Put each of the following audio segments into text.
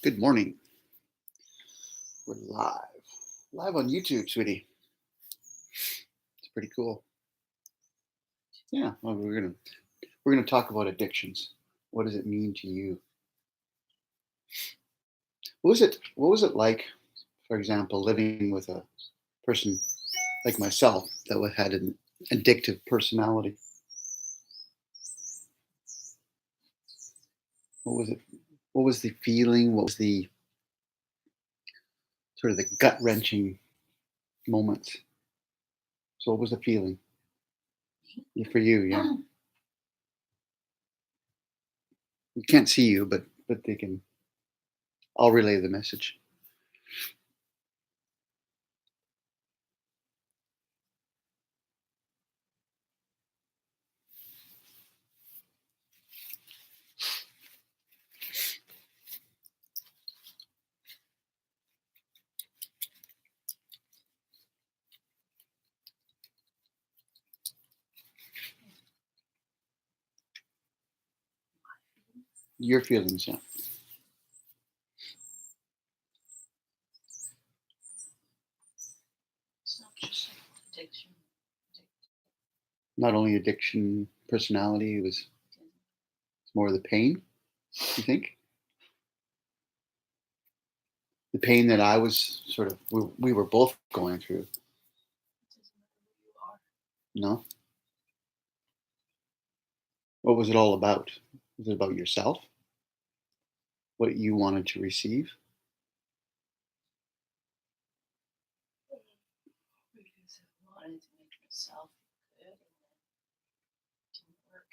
Good morning. We're live on YouTube, sweetie. It's pretty cool. Yeah, well, we're gonna talk about addictions. What does it mean to you? What was it like, for example, living with a person like myself that had an addictive personality? What was it? What was the feeling? What was the sort of the gut wrenching moments? So, what was the feeling? Yeah, for you? Yeah, you can't see you, but they can. I'll relay the message. Your feelings, yeah. It's not just like addiction. Not only addiction, personality. It was more of the pain. You think the pain that I was sort of we were both going through. It doesn't matter who you are. No, what was it all about? Was it about yourself? What you wanted to receive? Because I wanted to make myself good and it didn't work.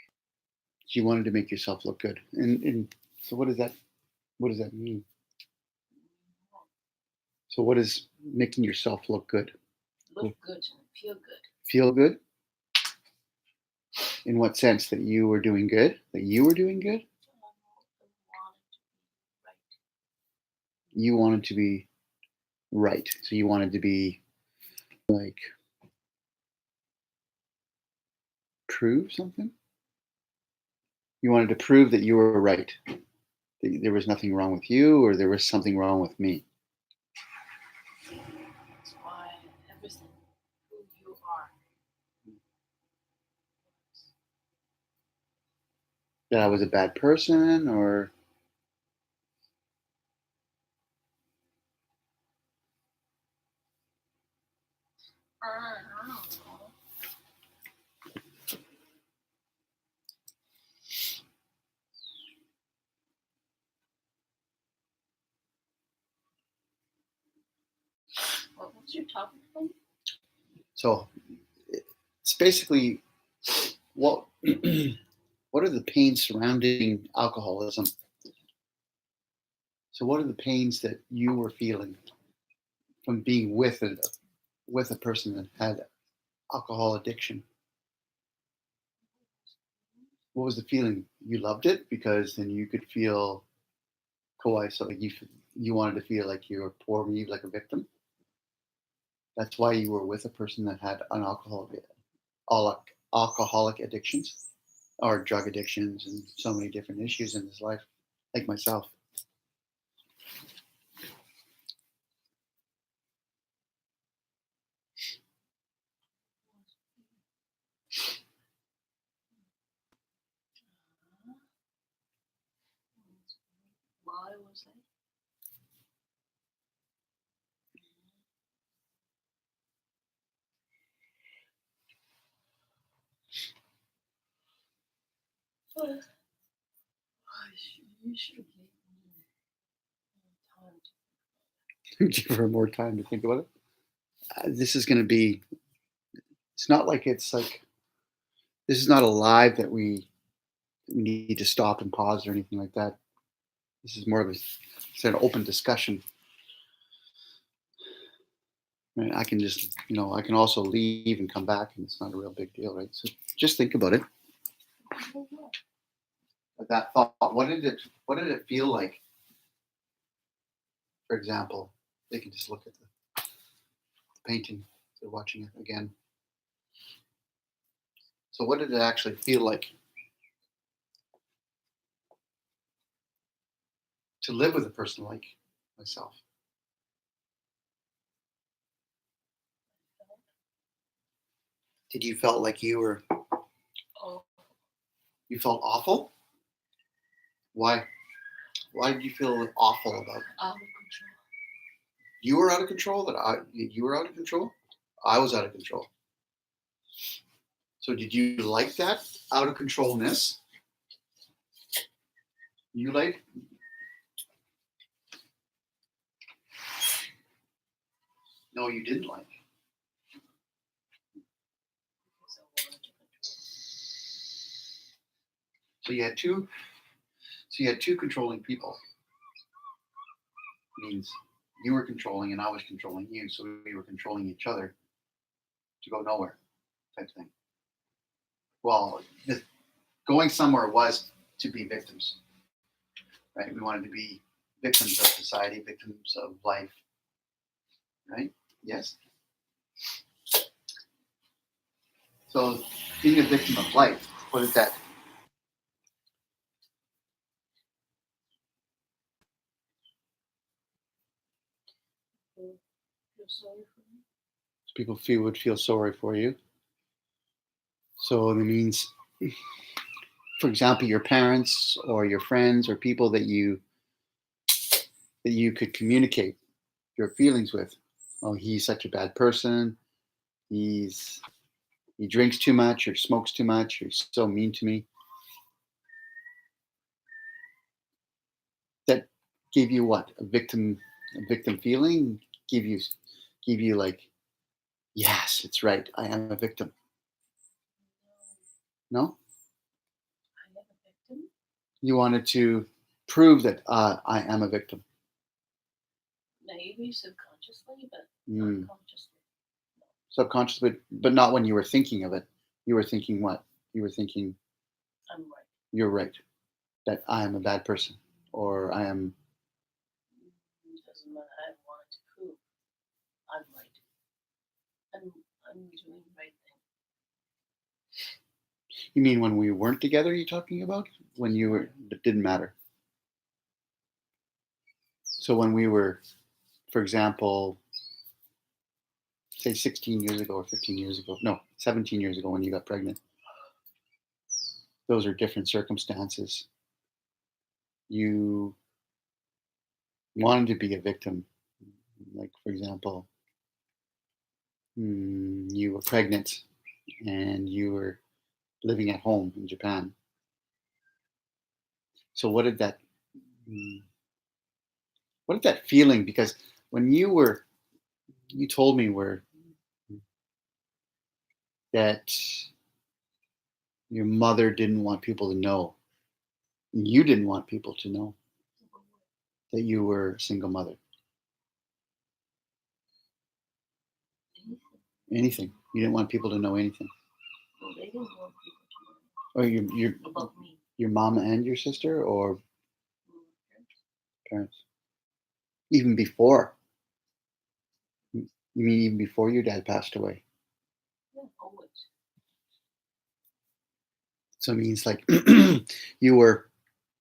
You wanted to make yourself look good, and so what does that? What does that mean? So what is making yourself look good? Look good and feel good. Feel good? In what sense? That you were doing good? That you were doing good? You wanted to be right. So you wanted to be like prove something? You wanted to prove that you were right. That there was nothing wrong with you or there was something wrong with me. That's why everything, who you are, That I was a bad person or I don't know. What was your topic again? so it's basically what what are the pains surrounding alcoholism? So what are the pains that you were feeling from being with a person that had alcohol addiction? What was the feeling? You loved it because then you could feel coy, so you wanted to feel like you were poor me, like a victim. That's why you were with a person that had an alcoholic addictions or drug addictions and so many different issues in his life, like myself. Why was I? You should have given me time to. Give her more time to think about it. This is going to be. It's not like it's like this is not a live that we need to stop and pause or anything like that. This is more of a it's an open discussion. Right? I can just I can also leave and come back, and it's not a real big deal, right? So just think about it. But that thought, what did it feel like? For example, they can just look at the painting. They're watching it again. So what did it actually feel like to live with a person like myself? Did you felt like Oh, you felt awful? Why? Why did you feel awful about it? out of control. You were out of control? You were out of control? I was out of control. So did you like that out of controlness? You like no, you didn't like. Because I wanted to control. So you had two controlling people. Means you were controlling and I was controlling you, so we were controlling each other to go nowhere, type thing. Well, going somewhere was to be victims, right? We wanted to be victims of society, victims of life, right? Yes. So being a victim of life, what is that? Feel sorry for me. People would feel sorry for you. So it means, for example, your parents or your friends or people that you could communicate your feelings with. Oh, he's such a bad person. He's he drinks too much or smokes too much or he's so mean to me. That gave you what? A victim feeling? Give you give you like, yes, it's right. I am a victim. No? I am a victim. You wanted to prove that I am a victim. Maybe subconsciously, but Mm. not consciously. Subconsciously, but not when you were thinking of it. You were thinking what? You were thinking I'm right. you're right. That I am a bad person. Or I am It doesn't matter. I wanted to prove I'm right. I'm I'm doing the right thing. you mean when we weren't together you're talking about? When you were it didn't matter. So when we were, for example, say 16 years ago or 15 years ago, no, 17 years ago when you got pregnant, those are different circumstances. You wanted to be a victim. Like, for example, you were pregnant and you were living at home in Japan. So mm, what did that feeling? Because when you told me where that your mother didn't want people to know, you didn't want people to know that you were a single mother. Anything. Anything. You didn't want people to know anything. Well, they didn't want people Or to know about me. your mom and your sister or Mm, parents. parents. Even before. You mean even before your dad passed away? Yeah, always. So it means like you were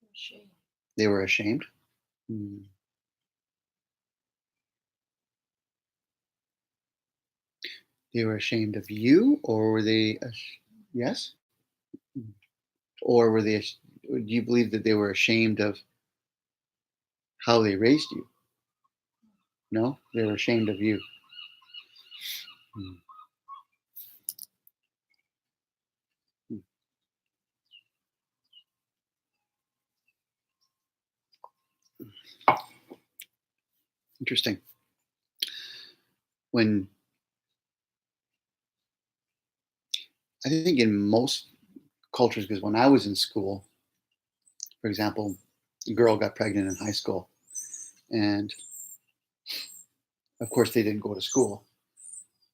I'm ashamed. they were ashamed. Mm. They were ashamed of you, or were they? Yes, or were they? Do you believe that they were ashamed of how they raised you? No, they were ashamed of you. Mm. Mm. Interesting. When I think in most cultures, because when I was in school, for example, a girl got pregnant in high school, and of course they didn't go to school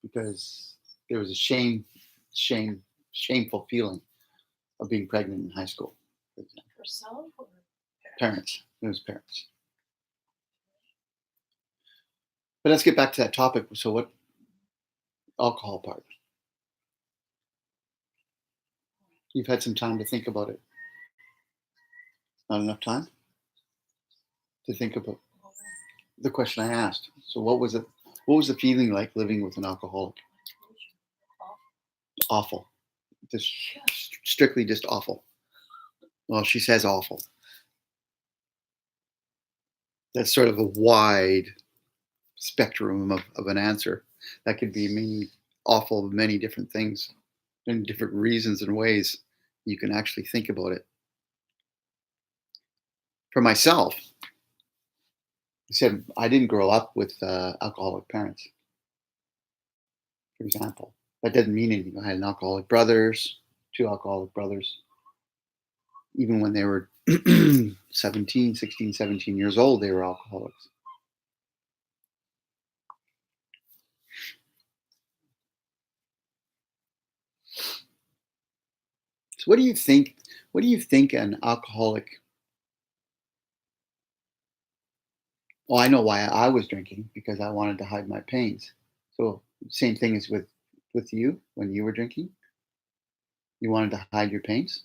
because there was a shame, shameful feeling of being pregnant in high school. For example. Herself or Parents, it was parents. But let's get back to that topic. So, what alcohol part? You've had some time to think about it. Not enough time. to think about Oh, the question I asked. So what was it? What was the feeling like living with an alcoholic? I told you. Awful. Awful. Just Yeah. strictly just awful. Well, she says awful. That's sort of a wide spectrum of an answer. That could be mean awful many different things and different reasons and ways you can actually think about it. For myself, I said I didn't grow up with alcoholic parents, for example. That doesn't mean anything. I had an alcoholic brothers, two alcoholic brothers. Even when they were 17, 16, 17 years old, they were alcoholics. So what do you think? What do you think an alcoholic? Well, I know why I was drinking because I wanted to hide my pains. So same thing as with you when you were drinking. You wanted to hide your pains.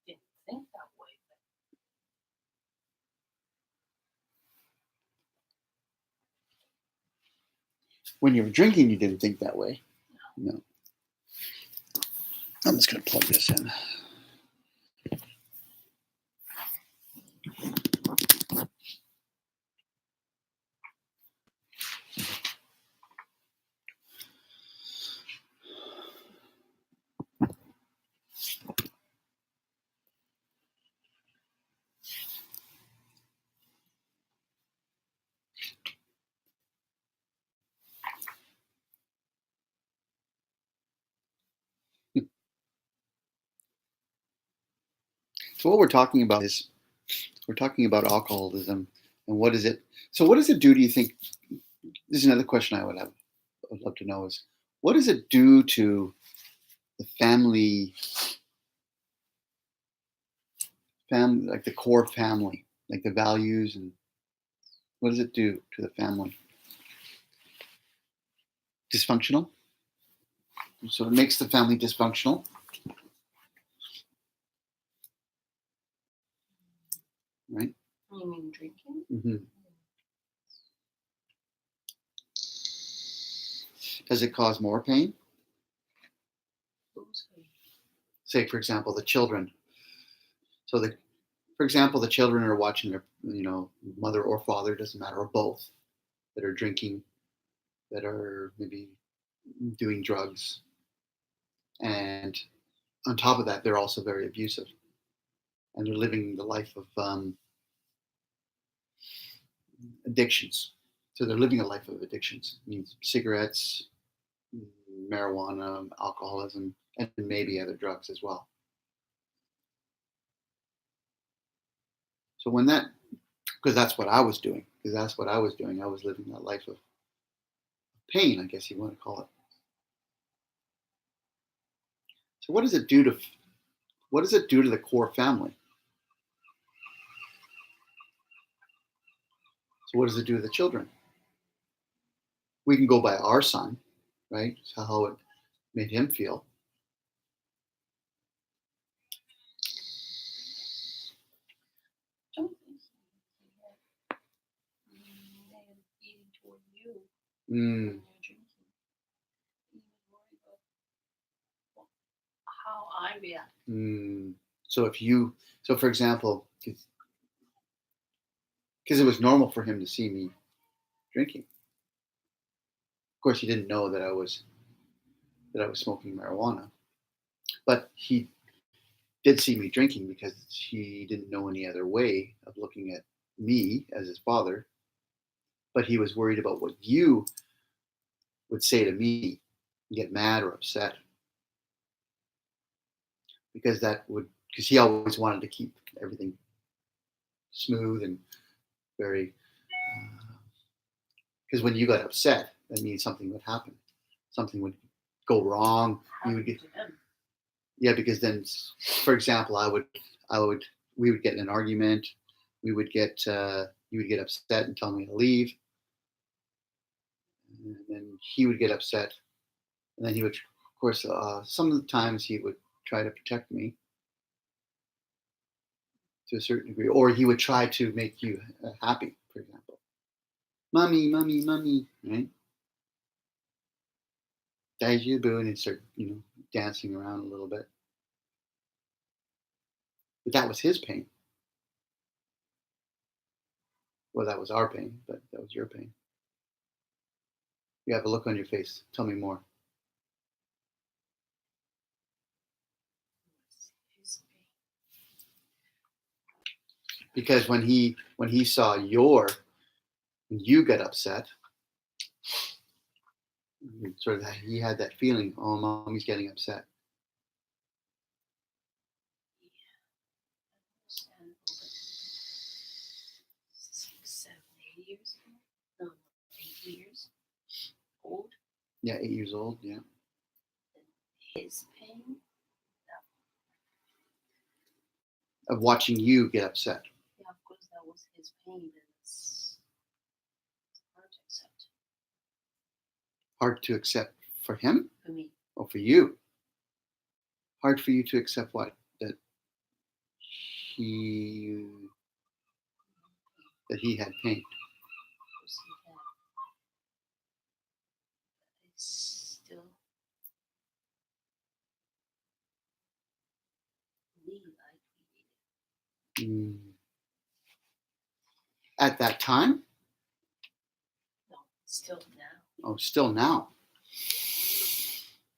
Didn't think that way, but When you were drinking, you didn't think that way. No. I'm just going to plug this in. So what we're talking about is we're talking about alcoholism and what is it? So what does it do? Do you think? This is another question I would love to know is what does it do to the family, like the core family, like the values, and what does it do to the family? Dysfunctional. So it makes the family dysfunctional, right? you mean drinking? Hmm. Does it cause more pain? Who's who? Say, for example, the children. So for example, the children are watching their, mother or father, doesn't matter, or both, that are drinking, that are maybe doing drugs, and on top of that, they're also very abusive, and they're living the life of addictions. So they're living a life of addictions. It means cigarettes, marijuana, alcoholism, and maybe other drugs as well. So when that, because that's what I was doing, because that's what I was doing. I was living that life of pain, I guess you want to call it. So what does it do to the core family? So what does it do to the children? We can go by our son, right? So how it made him feel. Don't think he had negative feeling toward you when Mm, you're drinking. He was worried about how I react. mm. So so for example, because it was normal for him to see me drinking. Of course, he didn't know that I was smoking marijuana, but he did see me drinking because he didn't know any other way of looking at me as his father. But he was worried about what you would say to me, get mad or upset, because he always wanted to keep everything smooth and very. Because when you got upset, that means something would happen, something would go wrong. You would get Happened to him. Yeah, because then, for example, we would get in an argument. You would get upset and tell me to leave, and then he would get upset, and then he would, of course, some of the times he would try to protect me, to a certain degree, or he would try to make you happy, for example. Mommy, mommy, mommy, right? Daijoubu, and he'd start, dancing around a little bit. But that was his pain. Well, that was our pain, but that was your pain. You have a look on your face. Tell me more. His pain. Because when he saw when you got upset, sort of he had that feeling, oh, mommy's getting upset. Understandable, but 6, 7, 8 years ago? No, 8 years old. Yeah, 8 years old. Yeah. His pain. Of watching you get upset. Yeah, of course, that was his pain, and it's hard to accept Hard to accept for him for me. or for you? Hard for you to accept what? That he had pain. Of course, he had. But it's still we like we did. Mm. At that time? No, still now. Oh, still now.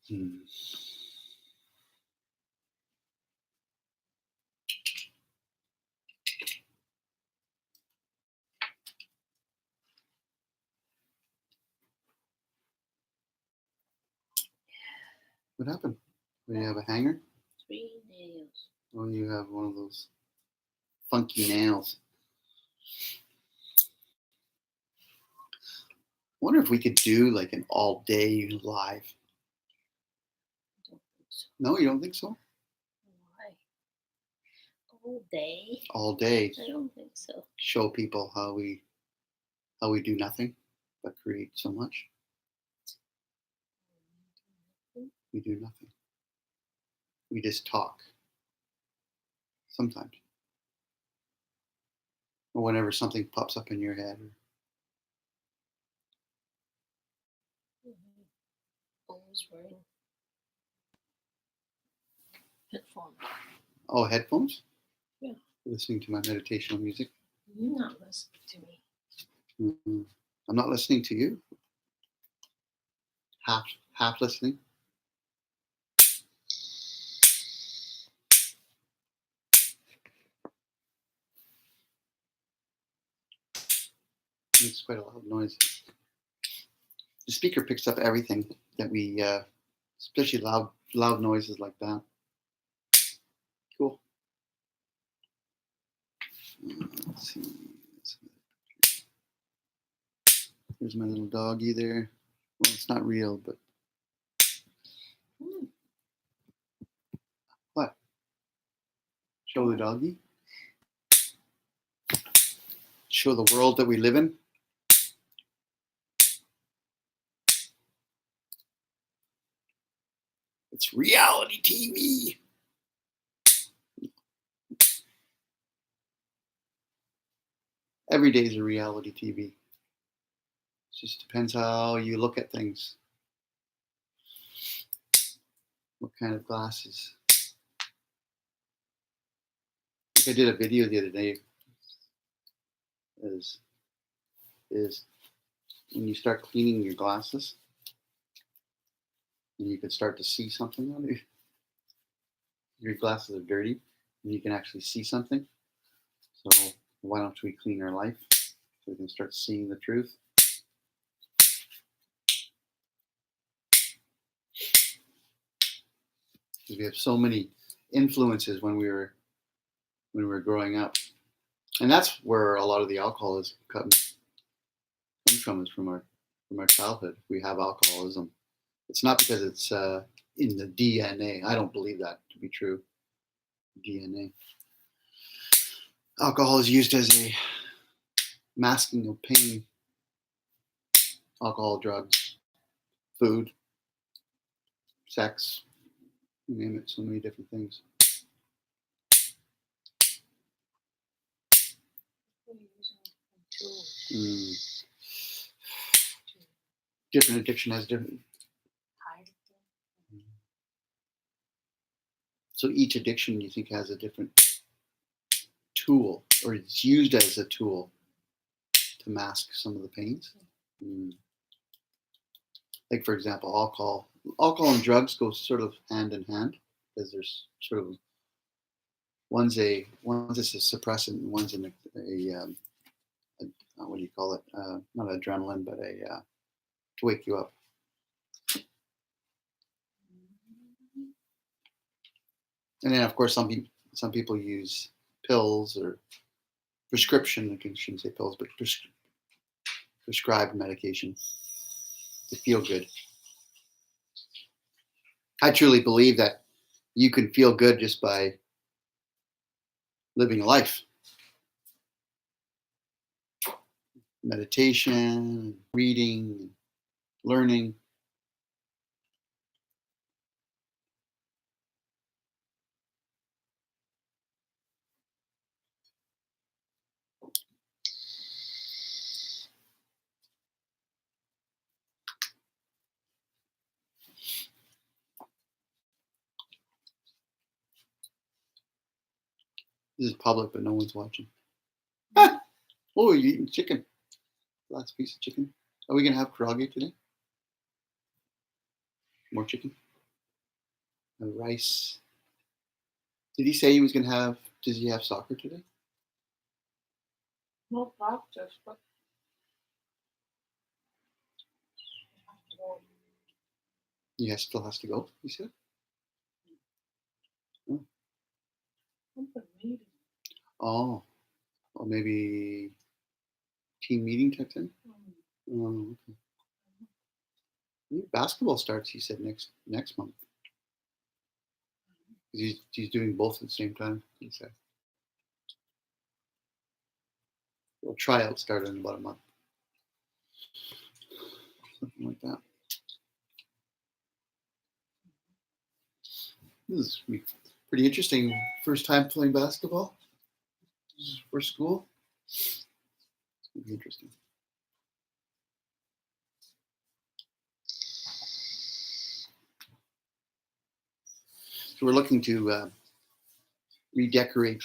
Hmm. What happened? Do you have a hanger? 3 nails. Or you have one of those funky nails? I wonder if we could do like an all day live. I don't think so. No, you don't think so? Why? All day? All day, I don't think so. show people how we do nothing but create so much. We do nothing. We just talk. Sometimes. Or whenever something pops up in your head. Always wearing headphones. Oh, headphones? Yeah. Listening to my meditational music. You're not listening to me. Mhm. I'm not listening to you. Half listening. Makes quite a loud noise. The speaker picks up everything that we, especially loud noises like that. Cool. Let's see. There's my little doggy there. Well, it's not real, but what? Show the doggy? Show the world that we live in? It's reality TV. Every day is a reality TV. It just depends how you look at things. What kind of glasses? I did a video the other day. Is when you start cleaning your glasses, and you can start to see something on it. Your glasses are dirty, and you can actually see something. So why don't we clean our life so we can start seeing the truth? Because we have so many influences when we were growing up, and that's where a lot of the alcohol is comes from, is from our childhood. We have alcoholism. It's not because it's in the DNA. I don't believe that to be true. DNA. Alcohol is used as a masking of pain. Alcohol, drugs, food, sex, you name it, so many different things. tool Mm. to Different addiction has different. hide it. So each addiction, you think, has a different tool, or it's used as a tool to mask some of the pains. Mm. Like, for example, alcohol and drugs go sort of hand in hand, because there's sort of one's a suppressant, and one's what do you call it? Not adrenaline, but a to wake you up. And then, of course, some people use pills or prescription. I shouldn't say pills, but prescribed medication to feel good. I truly believe that you can feel good just by living a life. Meditation, reading, learning. This is public, but no one's watching. Ah! Oh, you're eating chicken. Last piece of chicken. Are we gonna have karage today? More chicken. Rice. Did he say he was gonna have? Does he have soccer today? No practice, but Yes, still has to go. He said. Oh, something meeting. oh, or maybe team meeting type thing. Oh, okay. Maybe basketball starts. He said next month. He's doing both at the same time. He said. Well, tryout started in about a month, something like that. This is pretty interesting. First time playing basketball for school. It's gonna be interesting. So we're looking to redecorate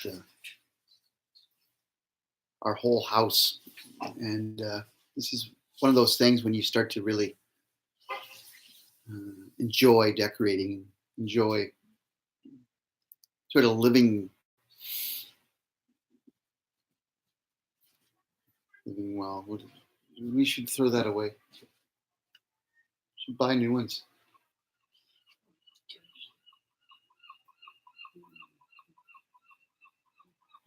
our whole house, and this is one of those things when you start to really enjoy decorating, enjoy sort of living well. We should throw that away. Should buy new ones.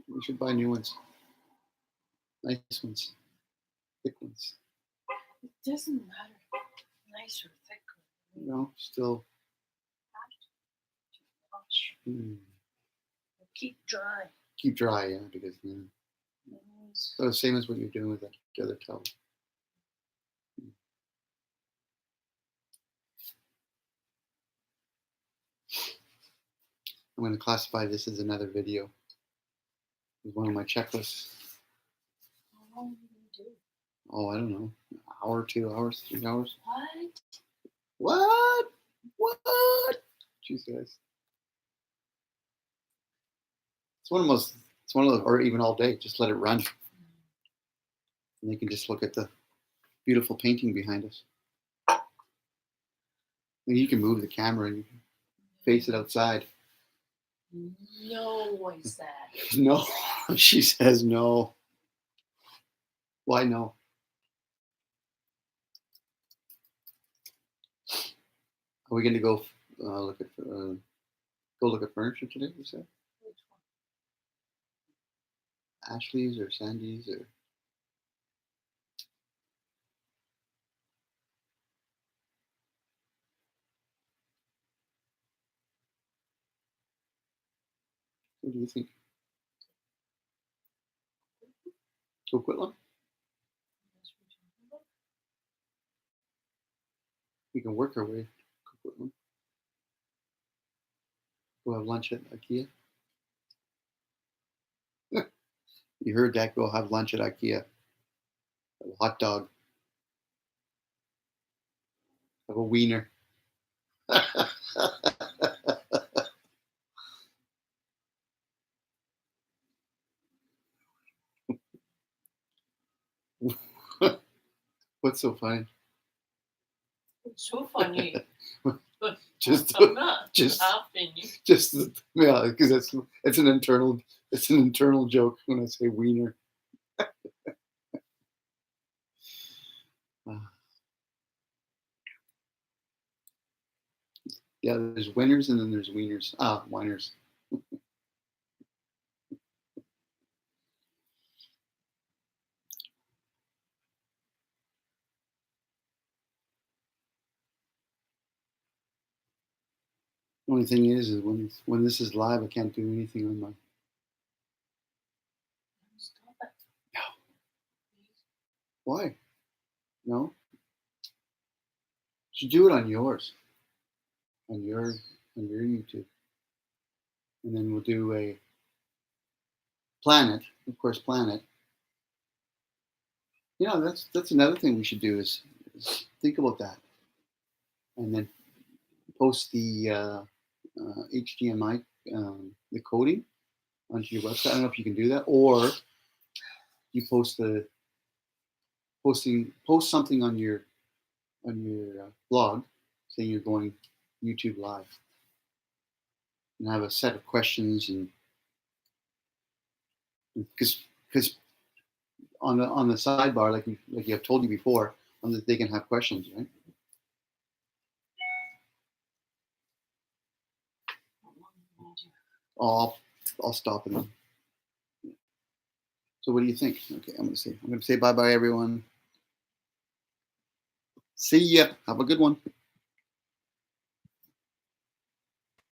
We should buy new ones. Nice ones. Thick ones. It doesn't matter. Nice or thick. No, still. Wash. Mm, Keep dry. keep dry, yeah, because so same as what you're doing with the other towel. I'm going to classify this as another video. It's one of my checklists. How long do you do? Oh, I don't know. An hour, 2 hours, 3 hours. What? What? She says. It's one of those. It's one of those, or even all day. Just let it run, and they can just look at the beautiful painting behind us. And you can move the camera and you can face it outside. No one said. No, she says no. Why no? Are we going to go look at furniture today? You said Which Ashley's or Sandy's or what do you think? Coquitlam? one? We can work our way to Coquitlam. We'll have lunch at IKEA. You heard that? Go have lunch at IKEA. Have a hot dog. Have a wiener. What's so funny? It's so funny. But Just, I'm not just, laughing. just, yeah, because it's an internal joke when I say wiener. Uh, yeah, there's winners and then there's wieners. Wieners. Only thing is when this is live, I can't do anything on my. Stop it. No. Please. Why? No. You should do it on yours, on your YouTube, and then we'll do a planet, of course, planet. That's another thing we should do is think about that, and then post the HDMI, the coding onto your website. I don't know if you can do that, or you post something on your blog saying you're going YouTube live, and have a set of questions, and because on the sidebar, like I've told you before, they can have questions, right? I'll stop it. So what do you think? Okay, I'm gonna say bye bye everyone. See ya. Have a good one.